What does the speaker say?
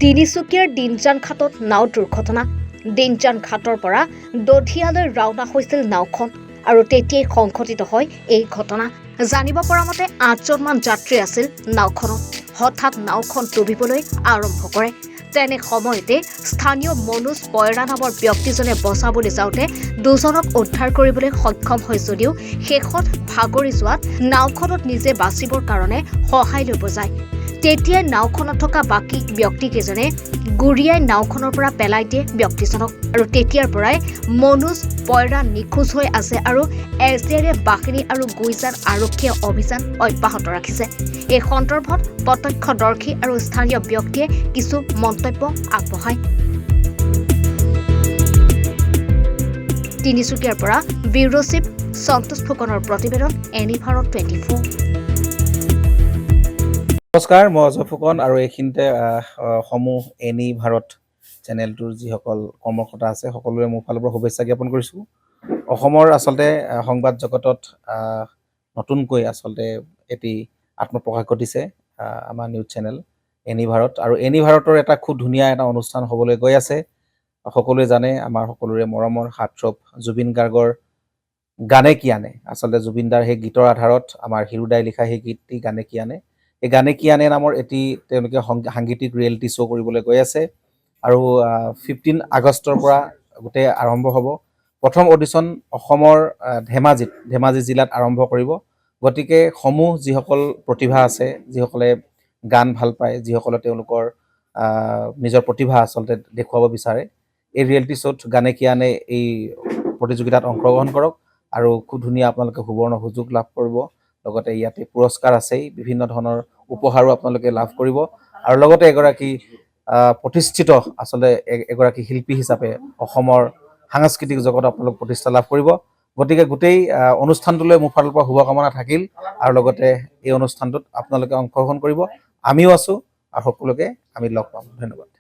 তিনিচুকীয়াৰ দিনজান ঘাটত নাও দুৰ্ঘটনা। দিনজান ঘাটৰ পৰা দধিয়ালৈ ৰাওনা হৈছিল নাওখন আৰু তেতিয়াই সংঘটিত হয় এই ঘটনা। জানিব পৰা মতে ৮জনমান যাত্ৰী আছিল নাওখনত। হঠাৎ নাওখন ডুবিবলৈ আৰম্ভ কৰে। তেনে সময়তে স্থানীয় মনোজ পয়ৰা নামৰ ব্যক্তিজনে বচাবলৈ যাওঁতে দুজনক উদ্ধাৰ কৰিবলৈ সক্ষম হয় যদিও শেষত ভাগৰি যোৱাত নাওখনত নিজে বাচিবৰ কাৰণে সহায় ল'ব যায়। তেতিয়াই নাওখনত থকা বাকী ব্যক্তিকেইজনে গুৰিয়াই নাওখনৰ পৰা পেলাই দিয়ে ব্যক্তিজনক আৰু তেতিয়াৰ পৰাই মনোজ পয়ৰা নিখোজ হৈ আছে আৰু এছডিআৰএফ বাহিনী আৰু গুইজান আৰক্ষীয়ে অভিযান অব্যাহত ৰাখিছে। এই সন্দৰ্ভত প্ৰত্যক্ষদৰ্শী আৰু স্থানীয় ব্যক্তিয়ে কিছু মন্তব্য আগবঢ়ায়। তিনিচুকীয়াৰ পৰা ব্যুৰো চিফ সন্তোষ ফুকনৰ প্ৰতিবেদন এনি ভাৰত 24। নমস্কাৰ, মই অজয় ফুকন আৰু এইখিনিতে সমূহ এনি ভাৰত চেনেলটোৰ যিসকল কৰ্মকৰ্তা আছে সকলোৰে মোৰ ফালৰ পৰা শুভেচ্ছা জ্ঞাপন কৰিছোঁ। অসমৰ আচলতে সংবাদ জগতত নতুনকৈ আচলতে এটি আত্মপ্ৰকাশ ঘটিছে আমাৰ নিউজ চেনেল এনি ভাৰত, আৰু এনি ভাৰতৰ এটা খুব ধুনীয়া এটা অনুষ্ঠান হ'বলৈ গৈ আছে। সকলোৱে জানে আমাৰ সকলোৰে মৰমৰ হাৰ্টথ্ৰব জুবিন গাৰ্গৰ গানে কি আনে, আচলতে জুবিনদাৰ সেই গীতৰ আধাৰত আমাৰ হিৰুদাই লিখা সেই গীতটি গানে কি আনে, এই গানে কি আনে নামৰ এটি তেওঁলোকে সাংগীতিক ৰিয়েলিটি শ্ব' কৰিবলৈ গৈ আছে আৰু 15 আগষ্টৰ পৰা গোটেই আৰম্ভ হ'ব। প্ৰথম অডিশ্যন অসমৰ ধেমাজি জিলাত আৰম্ভ কৰিব। গতিকে সমূহ যিসকল প্ৰতিভা আছে, যিসকলে গান ভাল পায়, যিসকলে তেওঁলোকৰ নিজৰ প্ৰতিভা আচলতে দেখুৱাব বিচাৰে, এই ৰিয়েলিটি শ্ব'ত গানে কি আনে এই প্ৰতিযোগিতাত অংশগ্ৰহণ কৰক আৰু খুব ধুনীয়া আপোনালোকে সুবৰ্ণ সুযোগ লাভ কৰিব। লগতে ইয়াতে পুৰস্কাৰ আছেই, বিভিন্ন ধৰণৰ উপহাৰো আপোনালোকে লাভ কৰিব আৰু লগতে এগৰাকী প্ৰতিষ্ঠিত আচলতে এগৰাকী শিল্পী হিচাপে অসমৰ সাংস্কৃতিক জগত আপোনালোক প্ৰতিষ্ঠা লাভ কৰিব। গতিকে গোটেই অনুষ্ঠানটোলৈ মোৰ ফালৰ পৰা শুভকামনা থাকিল আৰু লগতে এই অনুষ্ঠানটোত আপোনালোকে অংশগ্ৰহণ কৰিব। আমিও আছোঁ আৰু সকলোকে আমি লগ পাম। ধন্যবাদ।